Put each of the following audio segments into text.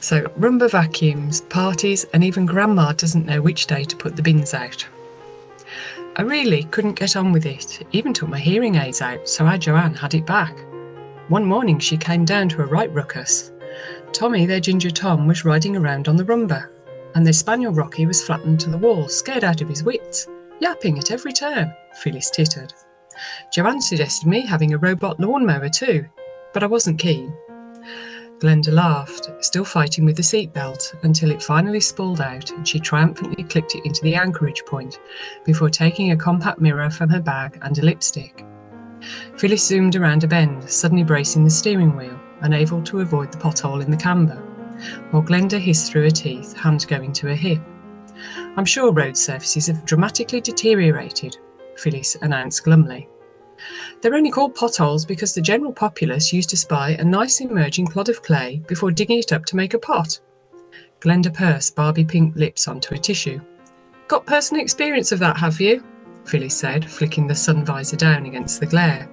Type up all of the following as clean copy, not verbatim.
So Rumba vacuums, parties, and even Grandma doesn't know which day to put the bins out. I really couldn't get on with it, even took my hearing aids out, so our Joanne had it back. One morning she came down to a right ruckus. Tommy, their ginger Tom, was riding around on the Rumba, and their spaniel Rocky was flattened to the wall, scared out of his wits, yapping at every turn. Phyllis tittered. Joanne suggested me having a robot lawnmower too, but I wasn't keen. Glenda laughed, still fighting with the seatbelt, until it finally spooled out and she triumphantly clicked it into the anchorage point before taking a compact mirror from her bag and a lipstick. Phyllis zoomed around a bend, suddenly bracing the steering wheel, unable to avoid the pothole in the camber, while Glenda hissed through her teeth, hand going to her hip. I'm sure road surfaces have dramatically deteriorated, Phyllis announced glumly. They're only called potholes because the general populace used to spy a nice emerging clod of clay before digging it up to make a pot. Glenda pursed Barbie pink lips onto a tissue. Got personal experience of that, have you? Phyllis said, flicking the sun visor down against the glare.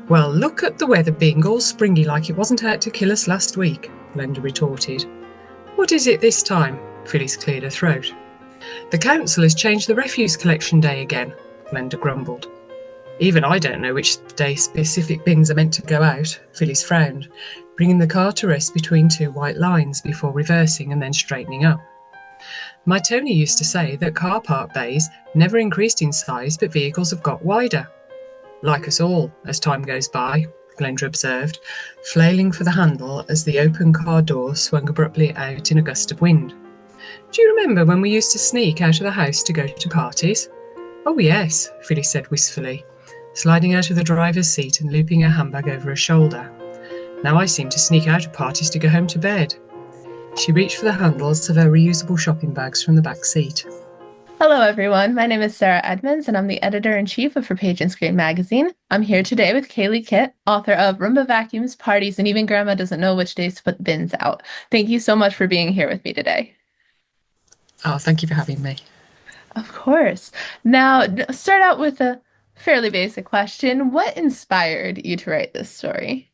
Well, look at the weather being all springy like it wasn't out to kill us last week, Glenda retorted. What is it this time? Phyllis cleared her throat. The council has changed the refuse collection day again, Glenda grumbled. Even I don't know which day specific bins are meant to go out, Phyllis frowned, bringing the car to rest between two white lines before reversing and then straightening up. My Tony used to say that car park bays never increased in size, but vehicles have got wider. Like us all, as time goes by, Glenda observed, flailing for the handle as the open car door swung abruptly out in a gust of wind. Do you remember when we used to sneak out of the house to go to parties? Oh yes, Phyllis said wistfully, sliding out of the driver's seat and looping her handbag over her shoulder. Now I seem to sneak out of parties to go home to bed. She reached for the handles of her reusable shopping bags from the back seat. Hello, everyone. My name is Sarah Edmonds, and I'm the editor-in-chief of For Page and Screen magazine. I'm here today with Kayleigh Kitt, author of Rumba Vacuums, Parties, and Even Grandma Doesn't Know Which Days to Put the Bins Out. Thank you so much for being here with me today. Oh, thank you for having me. Of course. Now, start out with a fairly basic question. What inspired you to write this story?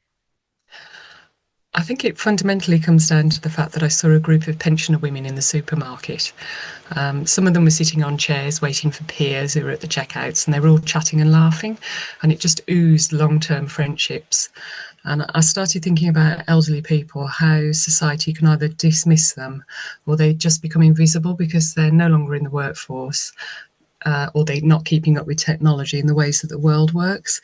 I think it fundamentally comes down to the fact that I saw a group of pensioner women in the supermarket. Some of them were sitting on chairs waiting for peers who were at the checkouts, and they were all chatting and laughing, and it just oozed long-term friendships. And I started thinking about elderly people, how society can either dismiss them or they just become invisible because they're no longer in the workforce, or they're not keeping up with technology in the ways that the world works.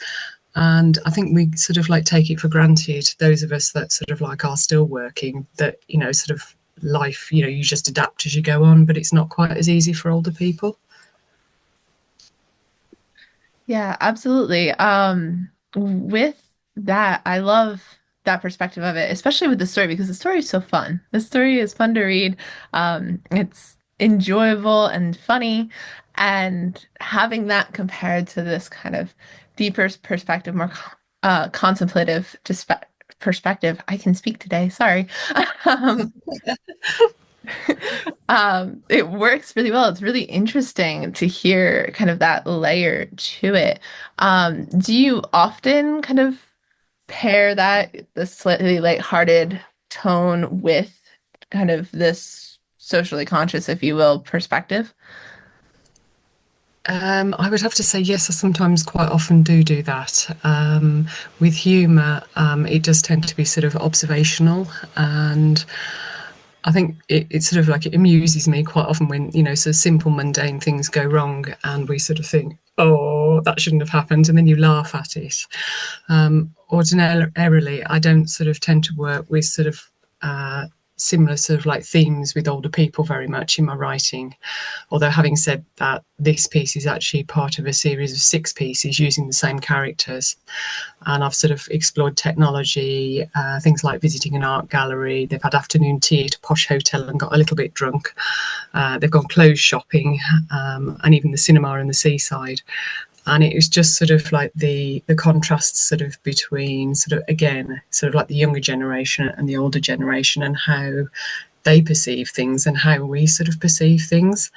And I think we sort of like take it for granted, those of us that sort of like are still working, that, you know, sort of life, you know, you just adapt as you go on, but it's not quite as easy for older people. Yeah, absolutely. With that, I love that perspective of it, especially with the story, because the story is so fun. The story is fun to read. It's enjoyable and funny, and having that compared to this kind of deeper perspective, more contemplative perspective. I can speak today, sorry. Um, it works really well. It's really interesting to hear kind of that layer to it. Do you often kind of pair the slightly lighthearted tone with kind of this socially conscious, if you will, perspective? I would have to say yes, I sometimes quite often do that. With humour, it does tend to be sort of observational, and I think it sort of like it amuses me quite often when, you know, so simple mundane things go wrong and we sort of think, oh, that shouldn't have happened, and then you laugh at it. Ordinarily, I don't sort of tend to work with sort of similar sort of like themes with older people very much in my writing. Although having said that, this piece is actually part of a series of 6 pieces using the same characters. And I've sort of explored technology, things like visiting an art gallery. They've had afternoon tea at a posh hotel and got a little bit drunk. They've gone clothes shopping, and even the cinema and the seaside. And it was just sort of like the contrasts sort of between sort of, again, sort of like the younger generation and the older generation and how they perceive things and how we sort of perceive things.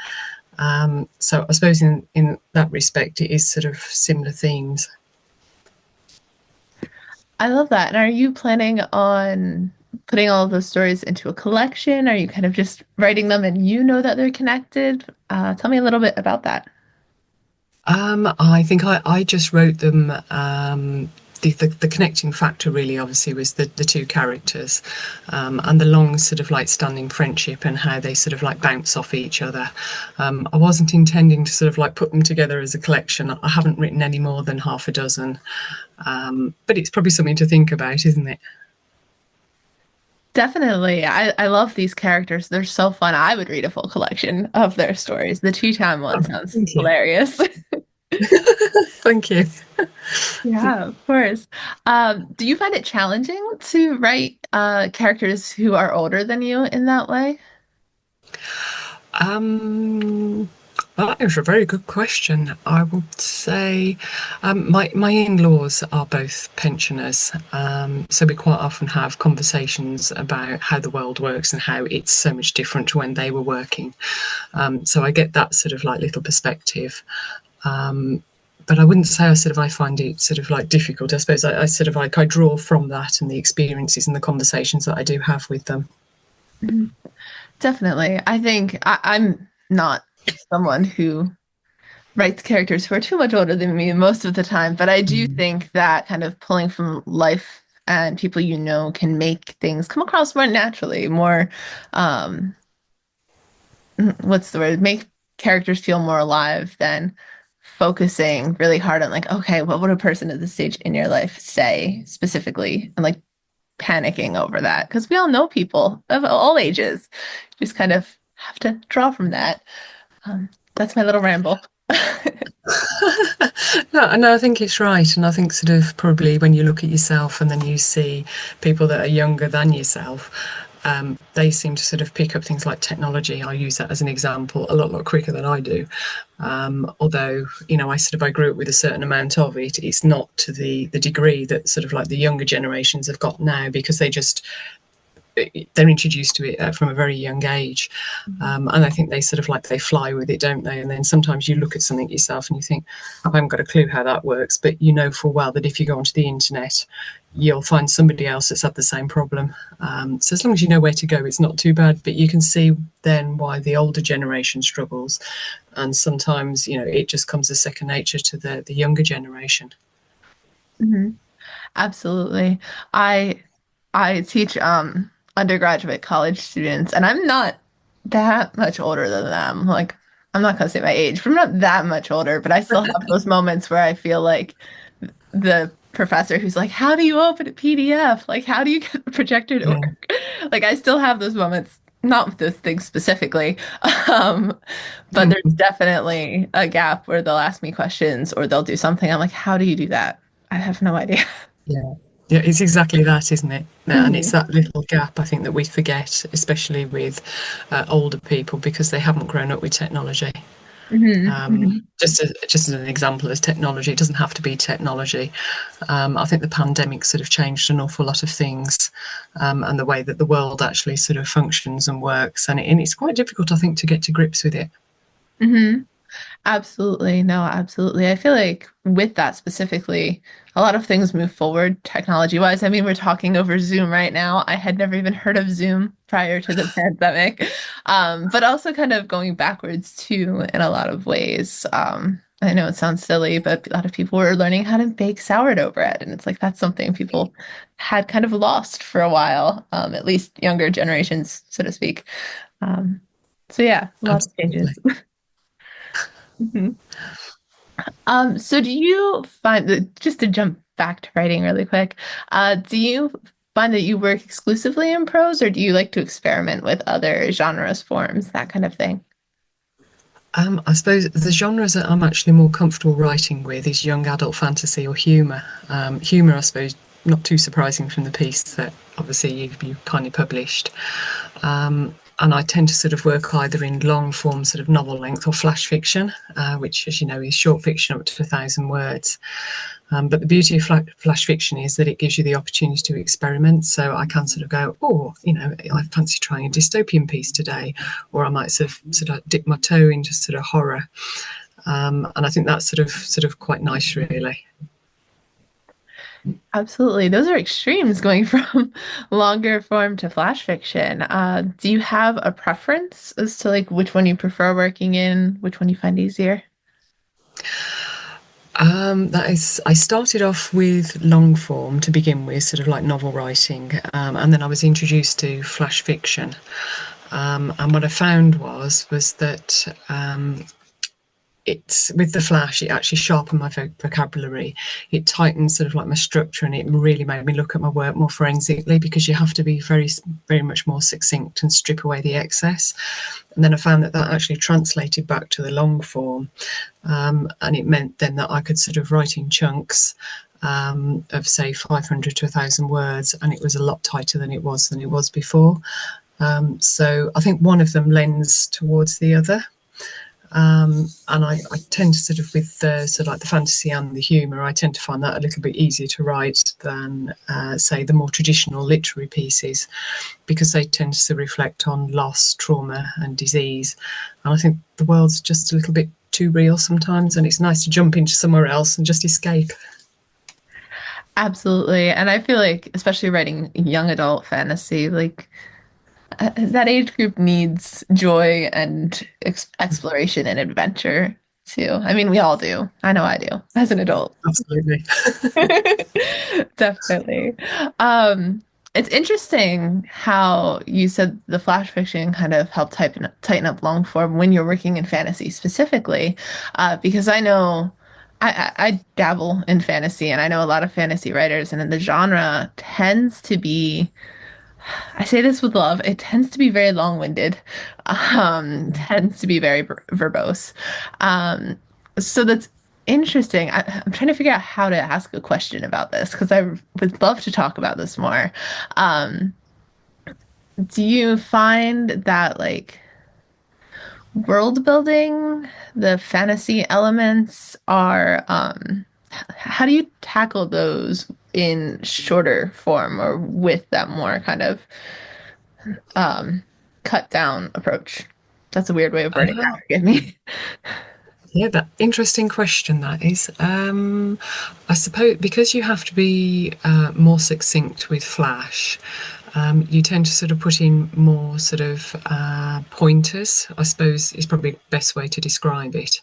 So I suppose in that respect, it is sort of similar themes. I love that. And are you planning on putting all of those stories into a collection? Are you kind of just writing them and you know that they're connected? Tell me a little bit about that. I think I just wrote them. The connecting factor really obviously was the two characters, and the long sort of like standing friendship and how they sort of like bounce off each other. I wasn't intending to sort of like put them together as a collection. I haven't written any more than half a dozen, but it's probably something to think about, isn't it? Definitely. I love these characters. They're so fun. I would read a full collection of their stories. The tea time one Oh, sounds thank you. hilarious. Thank you. Yeah, of course. Do you find it challenging to write characters who are older than you in that way? Um, that is a very good question. I would say my in-laws are both pensioners, so we quite often have conversations about how the world works and how it's so much different to when they were working. So I get that sort of like little perspective. But I wouldn't say I find it sort of like difficult. I suppose I sort of like I draw from that and the experiences and the conversations that I do have with them. Mhm. Definitely. I think I'm not someone who writes characters who are too much older than me most of the time, but I do Mm. think that kind of pulling from life and people you know can make things come across more naturally, more um what's the word? Make characters feel more alive than focusing really hard on like, okay, what would a person at this stage in your life say specifically and like panicking over that because we all know people of all ages. Just kind of have to draw from that. That's my little ramble. No, I think it's right, and I think sort of probably when you look at yourself and then you see people that are younger than yourself, they seem to sort of pick up things like technology. I'll use that as an example a lot quicker than I do. Although I grew up with a certain amount of it. It's not to the degree that sort of like the younger generations have got now because they're introduced to it from a very young age, and I think they sort of like they fly with it, don't they? And then sometimes you look at something yourself and you think, I haven't got a clue how that works, but you know full well that if you go onto the internet, you'll find somebody else that's had the same problem. So as long as you know where to go, it's not too bad. But you can see then why the older generation struggles, and sometimes it just comes as second nature to the younger generation. Mhm. Absolutely. I I teach undergraduate college students and I'm not that much older than them. Like I'm not gonna say my age, but I'm not that much older, but I still have those moments where I feel like the professor who's like, "How do you open a PDF? Like how do you get the projector to Yeah. work?" Like I still have those moments, not with this thing specifically. Um, but there's definitely a gap where they'll ask me questions or they'll do something. I'm like, "How do you do that?" I have no idea. Yeah. Yeah, it's exactly that, isn't it? Yeah, and it's Mhm. that little gap I think that we forget, especially with older people, because they haven't grown up with technology. Mhm. Mhm. Just as an example, as technology, it doesn't have to be technology. I think the pandemic sort of changed an awful lot of things, and the way that the world actually sort of functions and works, and it's quite difficult, I think, to get to grips with it. Mhm. Absolutely. No, absolutely. I feel like with that specifically, a lot of things move forward technology wise. I mean, we're talking over Zoom right now. I had never even heard of Zoom prior to the pandemic. But also kind of going backwards too in a lot of ways. I know it sounds silly, but a lot of people were learning how to bake sourdough bread. And it's like that's something people had kind of lost for a while, at least younger generations, so to speak. Um, so yeah, a lot of changes. Absolutely. So do you find that, just to jump back to writing really quick, do you find that you work exclusively in prose or do you like to experiment with other genres, forms, that kind of thing? I suppose the genres that I'm actually more comfortable writing with is young adult fantasy or humour. Humour, I suppose, not too surprising from the piece that obviously you kindly published. And I tend to sort of work either in long form, sort of novel length, or flash fiction, which, as you know, is short fiction up to 1,000 words. But the beauty of flash fiction is that it gives you the opportunity to experiment. So I can sort of go, oh, I fancy trying a dystopian piece today, or I might sort of dip my toe into sort of horror. And I think that's sort of quite nice, really. Absolutely. Those are extremes going from longer form to flash fiction. Do you have a preference as to like which one you prefer working in, which one you find easier? That is, I started off with long form to begin with, sort of like novel writing, and then I was introduced to flash fiction. And what I found was that it's with the flash, it actually sharpened my vocabulary. It tightened sort of like my structure, and it really made me look at my work more forensically because you have to be very much more succinct and strip away the excess. And then I found that that actually translated back to the long form, and it meant then that I could sort of write in chunks of say 500 to 1,000 words, and it was a lot tighter than it was before. So I think one of them lends towards the other. And I tend to sort of with the sort of like the fantasy and the humour, I tend to find that a little bit easier to write than say the more traditional literary pieces, because they tend to reflect on loss, trauma, and disease. And I think the world's just a little bit too real sometimes, and it's nice to jump into somewhere else and just escape. Absolutely. And I feel like, especially writing young adult fantasy, like that age group needs joy and exploration and adventure too. I mean, we all do. I know I do as an adult. Absolutely. Definitely. Um, it's interesting how you said the flash fiction kind of helped tighten up long form when you're working in fantasy specifically, because I know I dabble in fantasy and I know a lot of fantasy writers, and then the genre tends to be, I say this with love, it tends to be very long-winded, tends to be very verbose. Um, so that's interesting. I'm trying to figure out how to ask a question about this because I would love to talk about this more. Um, do you find that like world building, the fantasy elements are, how do you tackle those in shorter form or with that more kind of um, cut down approach? That's a weird way of wording that. Forgive me. Yeah, that interesting question that is. I suppose because you have to be more succinct with Flash, you tend to sort of put in more sort of pointers, I suppose is probably the best way to describe it.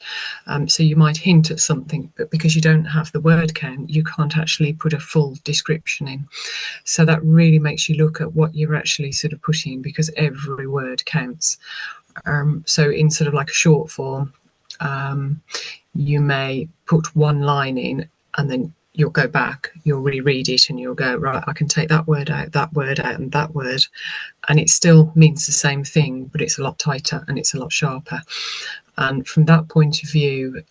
So you might hint at something, but because you don't have the word count, you can't actually put a full description in. So that really makes you look at what you're actually sort of putting, because every word counts. So in sort of like a short form, you may put one line in and then you'll go back, you'll reread it and you'll go, right, I can take that word out, and that word. And it still means the same thing, but it's a lot tighter and it's a lot sharper. And from that point of view,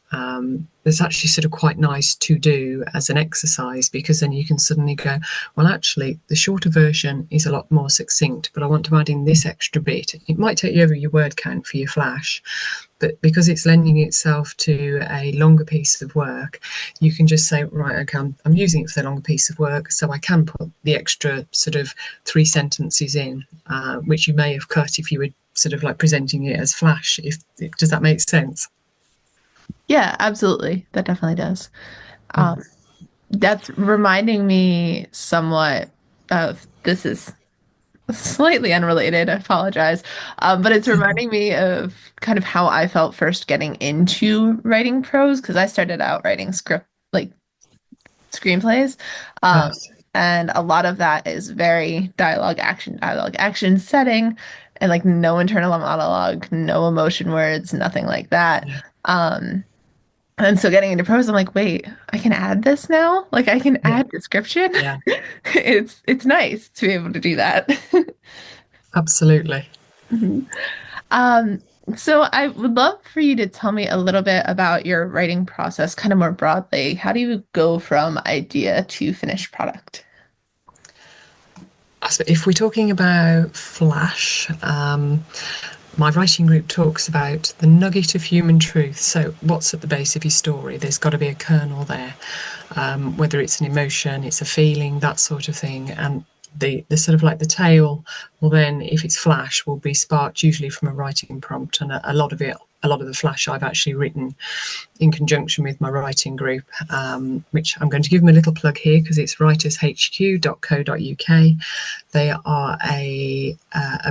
it's actually sort of quite nice to do as an exercise, because then you can suddenly go, well, actually, the shorter version is a lot more succinct, but I want to add in this extra bit. It might take you over your word count for your Flash, but because it's lending itself to a longer piece of work, you can just say, right, okay, I'm using it for the longer piece of work, so I can put the extra sort of 3 sentences in, which you may have cut if you were sort of like presenting it as Flash. Does that make sense? Yeah, absolutely. That definitely does. Um, that's reminding me somewhat of, this is slightly unrelated. I apologize. But it's reminding me of kind of how I felt first getting into writing prose, because I started out writing like screenplays. Um, Yes. and a lot of that is very dialogue, action setting, and like no internal monologue, no emotion words, nothing like that. Yeah. Um, and so getting into prose, I'm like, wait, I can add this now? Like I can Yeah. add description? Yeah. It's nice to be able to do that. Absolutely. Mhm. Um, so I would love for you to tell me a little bit about your writing process, kind of more broadly. How do you go from idea to finished product? So if we're talking about Flash, my writing group talks about the nugget of human truth. So, what's at the base of your story? There's got to be a kernel there, whether it's an emotion, it's a feeling, that sort of thing. And the sort of like the tail will then, if it's Flash, will be sparked usually from a writing prompt, and a lot of it a lot of the flash I've actually written in conjunction with my writing group, which I'm going to give them a little plug here because it's writershq.co.uk. They are a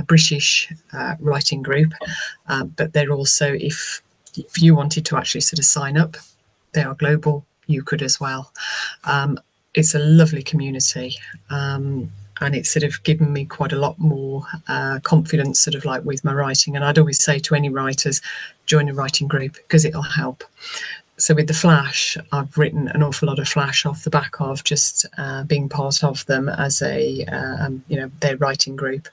British writing group, but they're also, if you wanted to actually sort of sign up, they are global. You could as well. It's a lovely community. And it's sort of given me quite a lot more confidence sort of like with my writing. And I'd always say to any writers, join a writing group because it'll help. So with the flash, I've written an awful lot of flash off the back of just being part of them as a their writing group.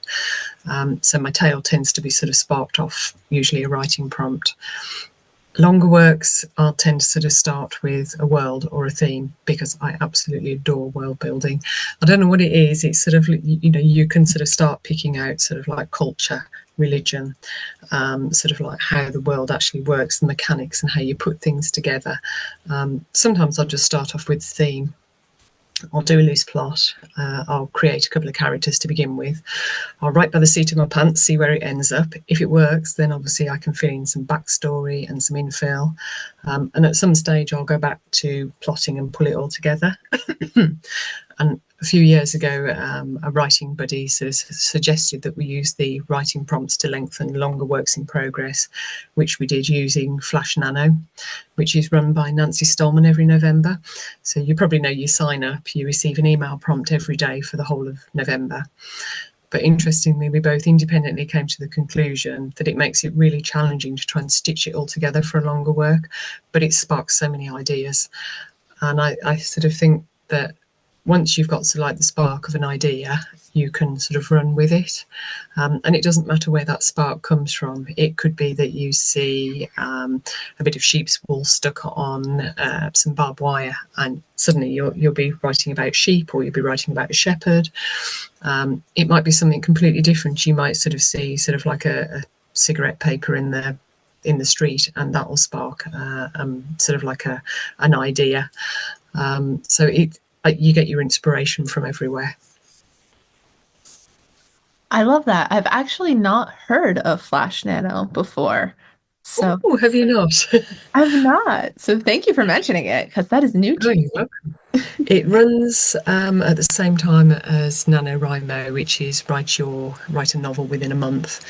So my tale tends to be sort of sparked off usually a writing prompt. Longer works, I'll tend to sort of start with a world or a theme because I absolutely adore world building. I don't know what it is. It's sort of, you can sort of start picking out sort of like culture, religion, sort of like how the world actually works, the mechanics and how you put things together. Sometimes I'll just start off with the theme. I'll do a loose plot. I'll create a couple of characters to begin with. I'll write by the seat of my pants, see where it ends up. If it works, then obviously I can fill in some backstory and some infill. And at some stage, I'll go back to plotting and pull it all together. And a few years ago, a writing buddy sort of suggested that we use the writing prompts to lengthen longer works in progress, which we did using Flash Nano, which is run by Nancy Stallman every November. So you probably know, you sign up, you receive an email prompt every day for the whole of November. But interestingly, we both independently came to the conclusion that it makes it really challenging to try and stitch it all together for a longer work, but it sparks so many ideas. And I sort of think that once you've got sort of like the spark of an idea, you can sort of run with it. And it doesn't matter where that spark comes from. It could be that you see a bit of sheep's wool stuck on some barbed wire, and suddenly you'll be writing about sheep, or you'll be writing about a shepherd. It might be something completely different. You might sort of see sort of like a cigarette paper in the street, and that will spark sort of like an idea. So you get your inspiration from everywhere. I love that. I've actually not heard of Flash Nano before. So Oh, have you not? I've not. So thank you for mentioning it because that is new Oh, to me. you're welcome. It runs at the same time as NaNoWriMo, which is write a novel within a month.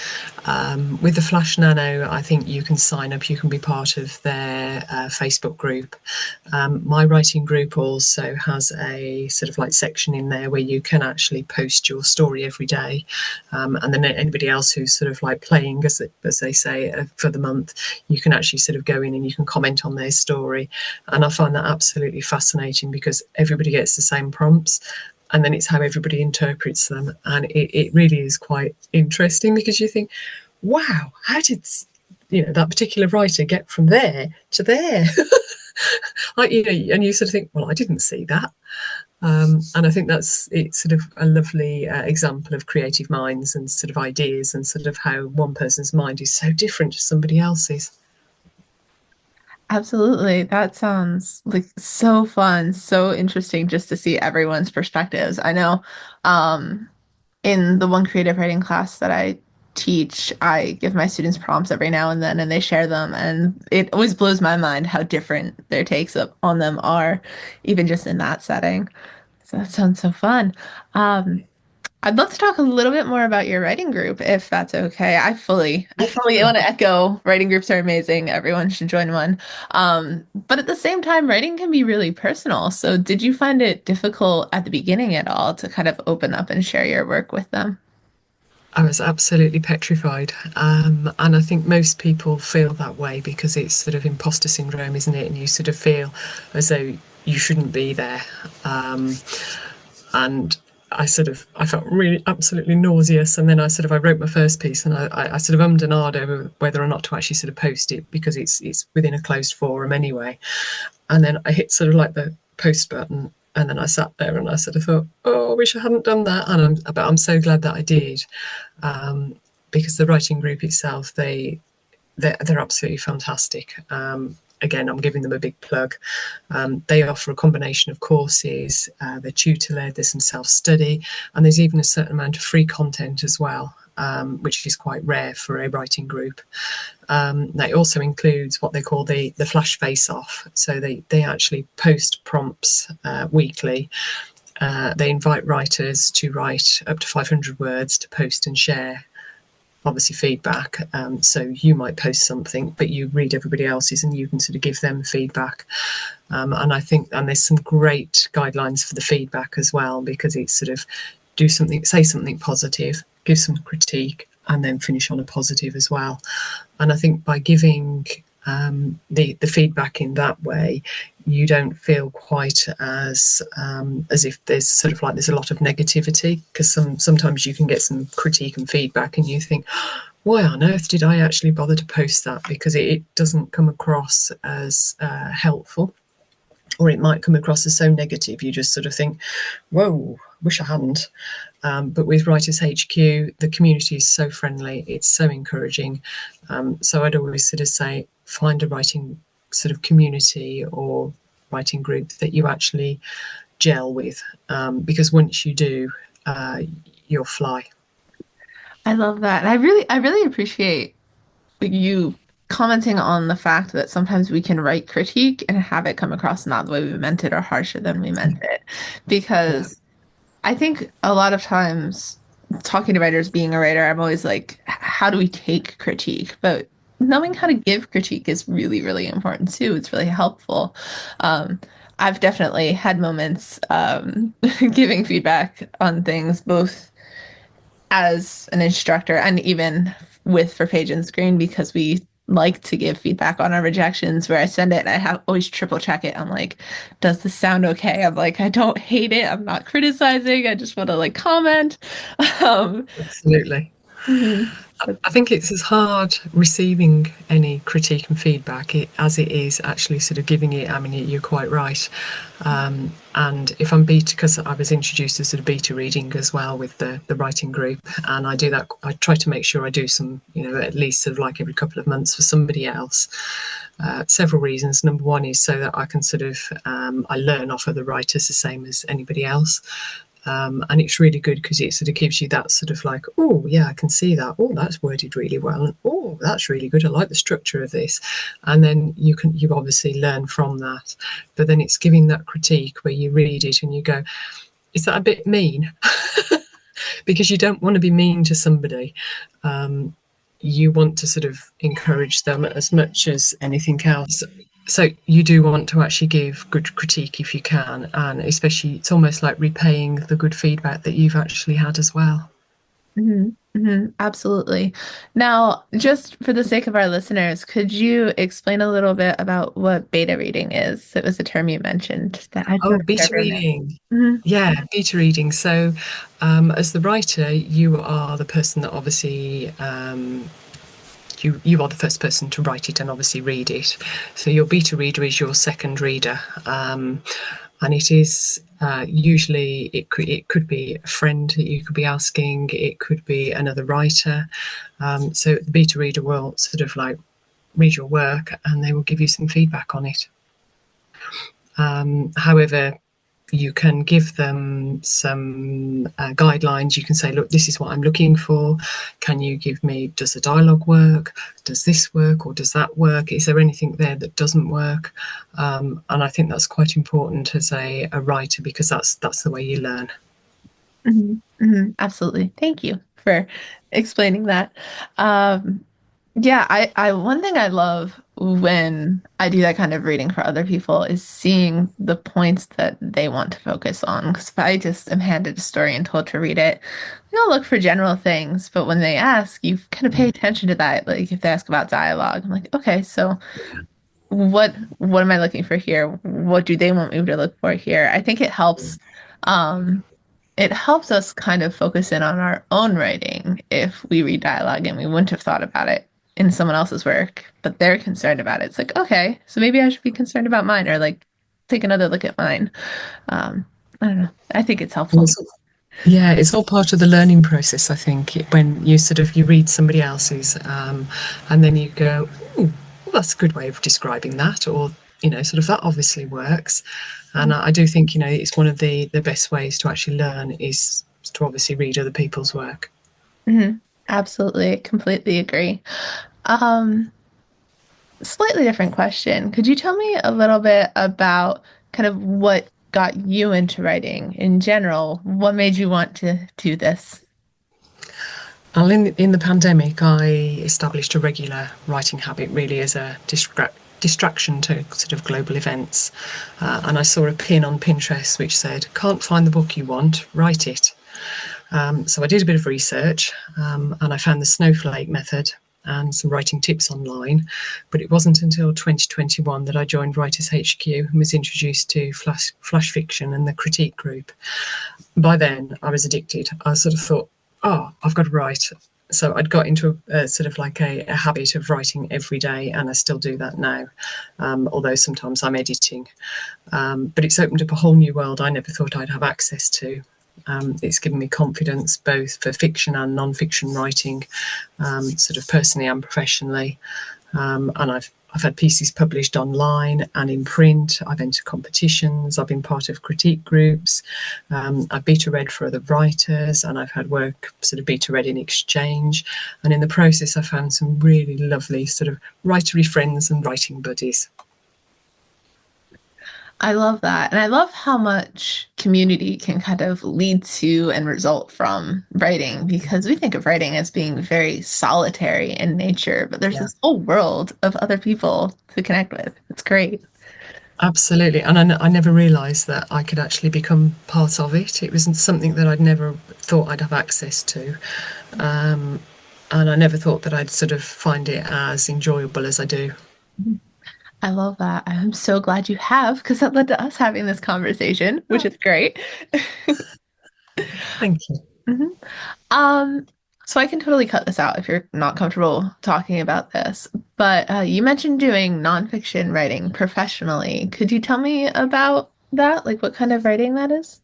With the Flash Nano, I think you can sign up, you can be part of their Facebook group. My writing group also has a sort of like section in there where you can actually post your story every day. And then anybody else who's sort of like playing, as they say, for the month, you can actually sort of go in and you can comment on their story. And I find that absolutely fascinating because everybody gets the same prompts, and then it's how everybody interprets them, and it really is quite interesting because you think, wow, how did that particular writer get from there to there? And you sort of think, well, I didn't see that. And I think it's sort of a lovely example of creative minds and sort of ideas, and sort of how one person's mind is so different to somebody else's. Absolutely. That sounds like so fun, so interesting just to see everyone's perspectives. I know in the one creative writing class that I teach, I give my students prompts every now and then and they share them. And it always blows my mind how different their takes up on them are, even just in that setting. So that sounds so fun. Um, I'd love to talk a little bit more about your writing group, if that's okay. I fully want to echo writing groups are amazing. Everyone should join one. But at the same time, writing can be really personal. So did you find it difficult at the beginning at all to kind of open up and share your work with them? I was absolutely petrified. And I think most people feel that way because it's sort of imposter syndrome, isn't it? And you sort of feel as though you shouldn't be there. And I felt really absolutely nauseous. And then I wrote my first piece, and I sort of ummed and ahed over whether or not to actually sort of post it because it's within a closed forum anyway. And then I hit sort of like the post button, and then I sat there and I sort of thought, oh, I wish I hadn't done that. But I'm so glad that I did, because the writing group itself, they're absolutely fantastic. Again, I'm giving them a big plug. They offer a combination of courses, they're tutor-led, there's some self-study, and there's even a certain amount of free content as well. which is quite rare for a writing group. That also includes what they call the flash face-off. So they actually post prompts weekly. They invite writers to write up to 500 words to post and share, obviously, feedback. So you might post something, but you read everybody else's and you can sort of give them feedback. And I think, and there's some great guidelines for the feedback as well, because it's sort of do something, say something positive, give some critique, and then finish on a positive as well. And I think by giving the feedback in that way, you don't feel quite as if there's sort of like there's a lot of negativity, because sometimes you can get some critique and feedback and you think, why on earth did I actually bother to post that? Because it doesn't come across as helpful, or it might come across as so negative you just sort of think, whoa, wish I hadn't. But with Writers HQ, the community is so friendly, it's so encouraging. So I'd always sort of say, find a writing sort of community or writing group that you actually gel with, because once you do, you'll fly. I love that. And I really appreciate you commenting on the fact that sometimes we can write critique and have it come across not the way we meant it or harsher than we meant it. Yeah, Because I think a lot of times talking to writers, being a writer, I'm always like, how do we take critique? But knowing how to give critique is really, really important too. It's really helpful. I've definitely had moments giving feedback on things, both as an instructor and even with For Page and Screen, because we like to give feedback on our rejections, where I send it and I have always triple check it. I'm like, does this sound okay? I'm like, I don't hate it. I'm not criticizing. I just want to like comment. Um, absolutely. mhm. I think it's as hard receiving any critique and feedback as it is actually sort of giving it. I mean, you're quite right. And if I'm beta, because I was introduced to sort of beta reading as well with the writing group, and I do that, I try to make sure I do some, at least sort of like every couple of months for somebody else. Several reasons. Number one is so that I can sort of, I learn off other writers the same as anybody else. And it's really good because it sort of gives you that sort of like, oh yeah, I can see that. Oh, that's worded really well. And oh, that's really good. I like the structure of this. And then you obviously learn from that. But then it's giving that critique where you read it and you go, is that a bit mean? Because you don't want to be mean to somebody. You want to sort of encourage them as much as anything else. So you do want to actually give good critique if you can, and especially it's almost like repaying the good feedback that you've actually had as well. Absolutely. Now, just for the sake of our listeners, could you explain a little bit about what beta reading is? It was a term you mentioned that I'd Oh, not beta ever met. reading. Hmm. Yeah, beta reading. So, as the writer, you are the person that obviously you are the first person to write it and obviously read it. So your beta reader is your second reader, and it is usually it could be a friend that you could be asking. It could be another writer. So the beta reader will sort of like read your work and they will give you some feedback on it. However, you can give them some guidelines. You can say, look, this is what I'm looking for. Can you give me, does the dialogue work? Does this work or does that work? Is there anything there that doesn't work? And I think that's quite important as a writer, because that's the way you learn. Absolutely. Thank you for explaining that. Um, Yeah, one thing I love when I do that kind of reading for other people is seeing the points that they want to focus on. Because if I just am handed a story and told to read it, I'll look for general things. But when they ask, you kind of pay attention to that. Like if they ask about dialogue, I'm like, okay, so what am I looking for here? What do they want me to look for here? I think um it helps us kind of focus in on our own writing if we read dialogue and we wouldn't have thought about it in someone else's work, but they're concerned about it. It's like, okay, so maybe I should be concerned about mine or like take another look at mine. Um, I don't know. I think it's helpful. Yeah, it's all part of the learning process, I think, when you sort of you read somebody else's, and then you go, oh, well, that's a good way of describing that, or sort of that obviously works. And I do think it's one of the best ways to actually learn is to obviously read other people's work. Mhm. Absolutely, completely agree. Um, Slightly different question. Could you tell me a little bit about kind of what got you into writing in general? What made you want to do this? Well, in the pandemic, I established a regular writing habit really as a distraction to sort of global events. And I saw a pin on Pinterest which said, "Can't find the book you want, write it." So I did a bit of research and I found the snowflake method and some writing tips online. But it wasn't until 2021 that I joined Writers HQ and was introduced to flash fiction and the critique group. By then, I was addicted. I sort of thought, oh, I've got to write. So I'd got into a sort of like a habit of writing every day, and I still do that now, although sometimes I'm editing. But it's opened up a whole new world I never thought I'd have access to. It's given me confidence both for fiction and non-fiction writing, sort of personally and professionally. And I've had pieces published online and in print. I've entered competitions. I've been part of critique groups. I've beta read for other writers, and I've had work sort of beta read in exchange. And in the process, I found some really lovely sort of writery friends and writing buddies. I love that. And I love how much community can kind of lead to and result from writing because we think of writing as being very solitary in nature, but there's Yeah. this whole world of other people to connect with. It's great. Absolutely, and I never realised that I could actually become part of it. It wasn't something that I'd never thought I'd have access to, and I never thought that I'd sort of find it as enjoyable as I do. I love that. I'm so glad you have because that led to us having this conversation, which Oh, is great. thank you. Mhm. Um, so I can totally cut this out if you're not comfortable talking about this. But you mentioned doing nonfiction writing professionally. Could you tell me about that? Like what kind of writing that is?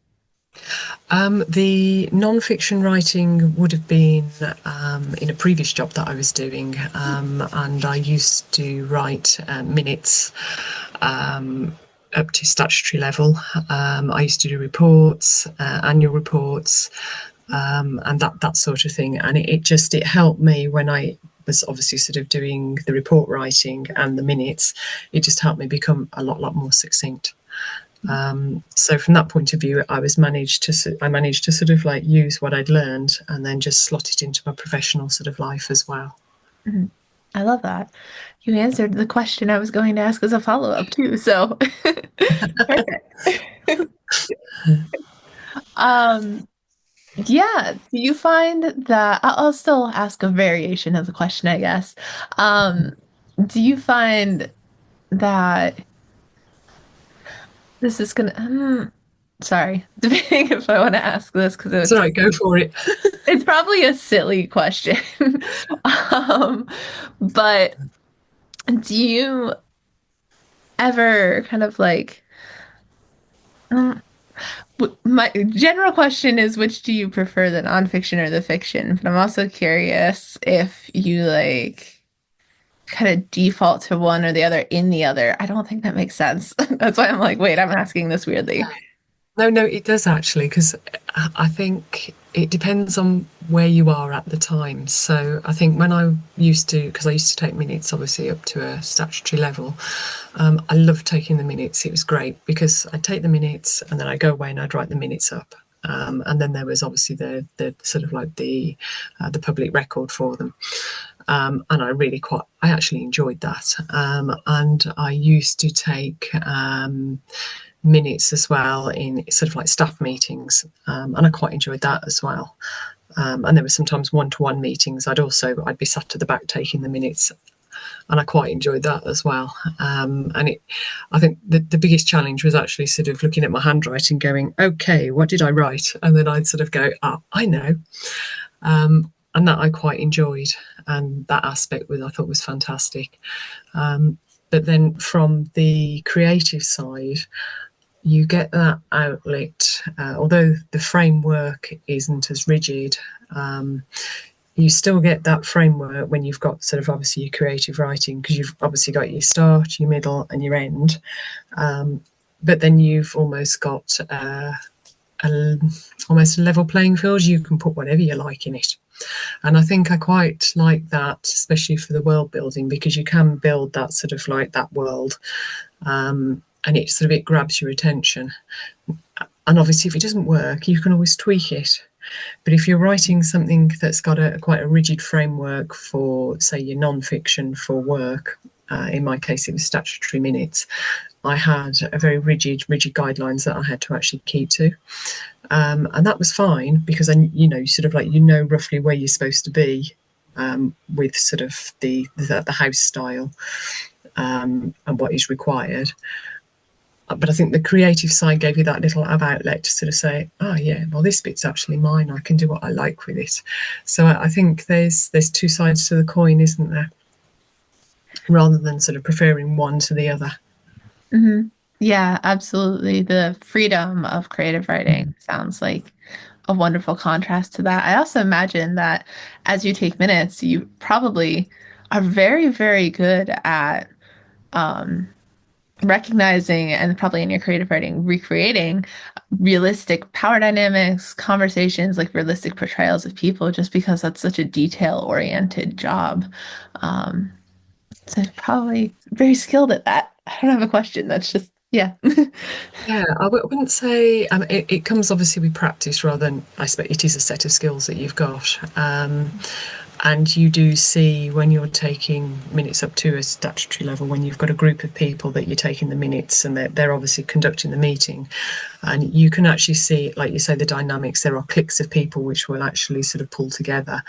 The non-fiction writing would have been in a previous job that I was doing, and I used to write minutes up to statutory level. I used to do reports, annual reports, and that sort of thing. And it helped me when I was obviously sort of doing the report writing and the minutes. It just helped me become a lot more succinct. So from that point of view, I managed to sort of like use what I'd learned and then just slot it into my professional sort of life as well. Mhm. I love that. You answered the question I was going to ask as a follow-up too, so perfect. Um, yeah, do you find that I'll still ask a variation of the question, I guess. Um, do you find that this is gonna, sorry, debating if I want to ask this because So right, go for it. it's probably a silly question. Um, but do you ever kind of like, um, my general question is which do you prefer, the nonfiction or the fiction? But I'm also curious if you like kind of default to one or the other in the other. I don't think that makes sense. That's why I'm like, wait, I'm asking this weirdly. No, it does actually, because I think it depends on where you are at the time. So I think when because I used to take minutes, obviously up to a statutory level, I loved taking the minutes. It was great because I'd take the minutes and then I'd go away and I'd write the minutes up. And then there was obviously the sort of like the public record for them. And I actually enjoyed that. And I used to take minutes as well in sort of like staff meetings, and I quite enjoyed that as well. And there were sometimes one-to-one meetings. I'd be sat at the back taking the minutes, and I quite enjoyed that as well. I think the biggest challenge was actually sort of looking at my handwriting, going, "Okay, what did I write?" And then I'd sort of go, "Ah, I know," and that I quite enjoyed, and that aspect I thought was fantastic. But then from the creative side, you get that outlet, although the framework isn't as rigid. You still get that framework when you've got sort of obviously your creative writing, because you've obviously got your start, your middle, and your end. But then you've almost got almost a level playing field. You can put whatever you like in it. And I think I quite like that, especially for the world building, because you can build that sort of like that world, and it sort of it grabs your attention. And obviously, if it doesn't work, you can always tweak it. But if you're writing something that's got a quite a rigid framework for, say, your non-fiction for work, in my case, it was statutory minutes. I had a very rigid guidelines that I had to actually keep to, and that was fine because then sort of like roughly where you're supposed to be, with sort of the house style, and what is required. But I think the creative side gave you that little outlet to sort of say, oh yeah, well this bit's actually mine. I can do what I like with it. So I think there's two sides to the coin, isn't there? Rather than sort of preferring one to the other. Hmm. Yeah, absolutely. The freedom of creative writing sounds like a wonderful contrast to that. I also imagine that as you take minutes, you probably are very, very good at um, recognizing and probably in your creative writing, recreating realistic power dynamics, conversations, like realistic portrayals of people, just because that's such a detail-oriented job. Um, so probably very skilled at that. I don't have a question. That's just, yeah. Yeah, wouldn't say it comes obviously with practice rather than I expect it is a set of skills that you've got. And you do see when you're taking minutes up to a statutory level, when you've got a group of people that you're taking the minutes and they're obviously conducting the meeting, and you can actually see, like you say, the dynamics. There are cliques of people which will actually sort of pull together,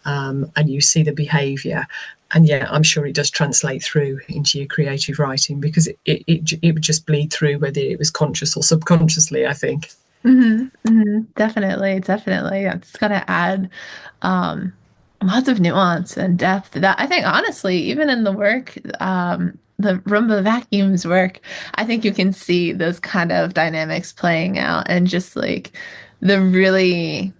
and you see the behaviour. And yeah, I'm sure it does translate through into your creative writing because it would just bleed through whether it was conscious or subconsciously, I think. Definitely, definitely. It's gonna add um, lots of nuance and depth. That I think, honestly, even in the work, the Roomba vacuums work, I think you can see those kind of dynamics playing out, and just like the really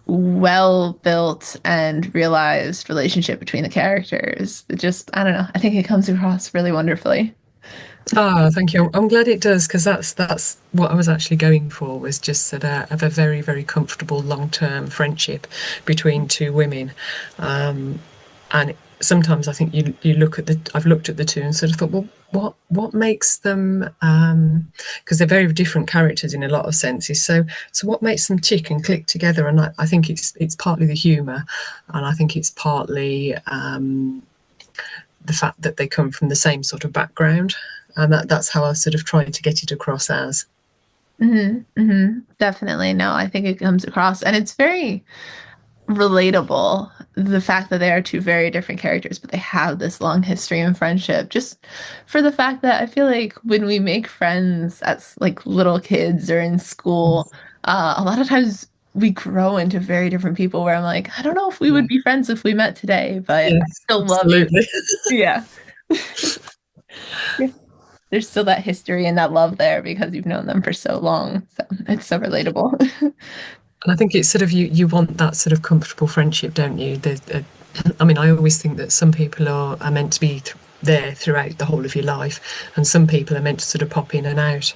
well built and realized relationship between the characters. It just, I don't know. I think it comes across really wonderfully. Oh, thank you. I'm glad it does because that's what I was actually going for was just that of a very very comfortable long term friendship between two women, and sometimes I think you look at the I've looked at the two and sort of thought, well, what makes them, because they're very different characters in a lot of senses. So what makes them tick and click together? And I think it's partly the humour, and I think it's partly the fact that they come from the same sort of background, and that's how I sort of tried to get it across as. Definitely. No, I think it comes across, and it's very relatable. The fact that they are two very different characters, but they have this long history and friendship. Just for the fact that I feel like when we make friends as like little kids or in school, a lot of times we grow into very different people where I'm like, I don't know if we Yeah. would be friends if we met today, but I Yes, still love you. absolutely. Yeah. There's still that history and that love there because you've known them for so long. So it's so relatable. And I think it's sort of you want that sort of comfortable friendship, don't you? I mean, I always think that some people are meant to be there throughout the whole of your life, and some people are meant to sort of pop in and out.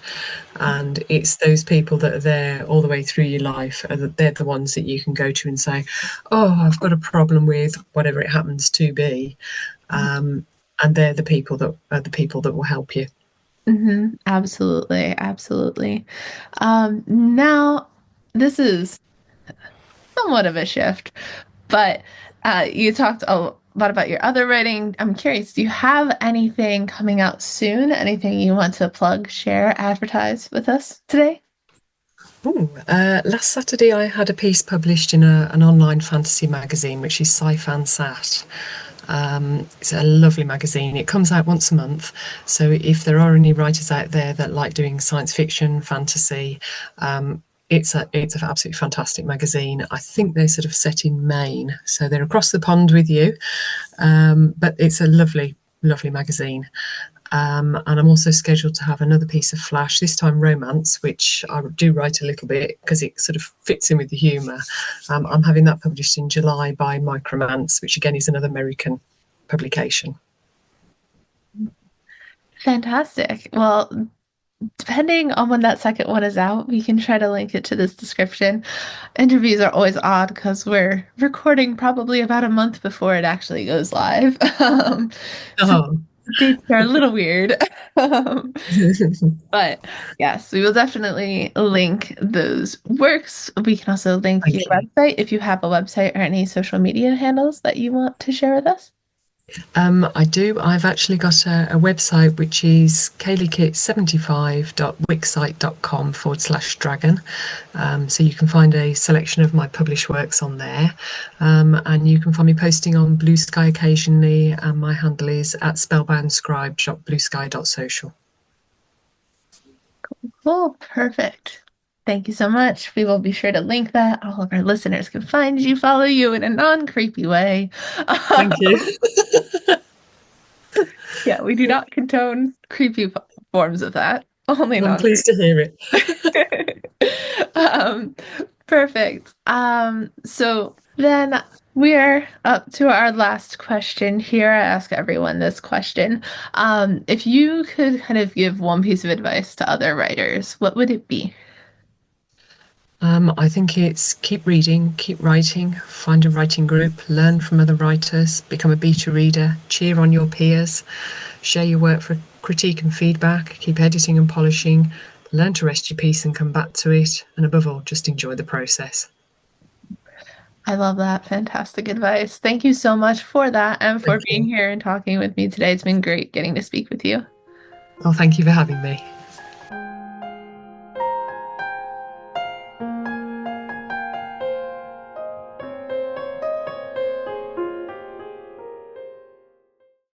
And it's those people that are there all the way through your life, they're the ones that you can go to and say, "Oh, I've got a problem with whatever it happens to be," and they're the people that are the people that will help you. Absolutely, absolutely. Now, this is somewhat of a shift, but you talked a lot about your other writing. I'm curious, do you have anything coming out soon? Anything you want to plug, share, advertise with us today? Ooh, last Saturday, I had a piece published in an online fantasy magazine, which is Sci-Fan Sat. It's a lovely magazine. It comes out once a month. So if there are any writers out there that like doing science fiction, fantasy, it's an absolutely fantastic magazine. I think they're sort of set in Maine, so they're across the pond with you. But it's a lovely magazine. And I'm also scheduled to have another piece of flash, this time romance, which I do write a little bit because it sort of fits in with the humour. I'm having that published in July by Micromance, which again is another American publication. Fantastic. Well, Depending on when that second one is out, we can try to link it to this description. Interviews are always odd because we're recording probably about a month before it actually goes live. So Oh. dates are a little weird. Um, but yes, we will definitely link those works. We can also link your Thank you. website if you have a website or any social media handles that you want to share with us. I do. I've actually got a website which is kayleighkit75.wixsite.com/dragon. So you can find a selection of my published works on there. And you can find me posting on Blue Sky occasionally. And my handle is at spellboundscribe.bluesky.social. Cool, perfect. Thank you so much. We will be sure to link that. All of our listeners can find you, follow you in a non-creepy way. Thank you. Yeah, we do not condone creepy forms of that. Only I'm pleased non-creepy. to hear it. Um, perfect. So then we're up to our last question here. I ask everyone this question. If you could kind of give one piece of advice to other writers, what would it be? I think it's keep reading, keep writing, find a writing group, learn from other writers, become a beta reader, cheer on your peers, share your work for critique and feedback, keep editing and polishing, learn to rest your piece and come back to it, and above all, just enjoy the process. I love that. Fantastic advice. Thank you so much for that and for Thank being you. here and talking with me today. It's been great getting to speak with you. Well, thank you for having me.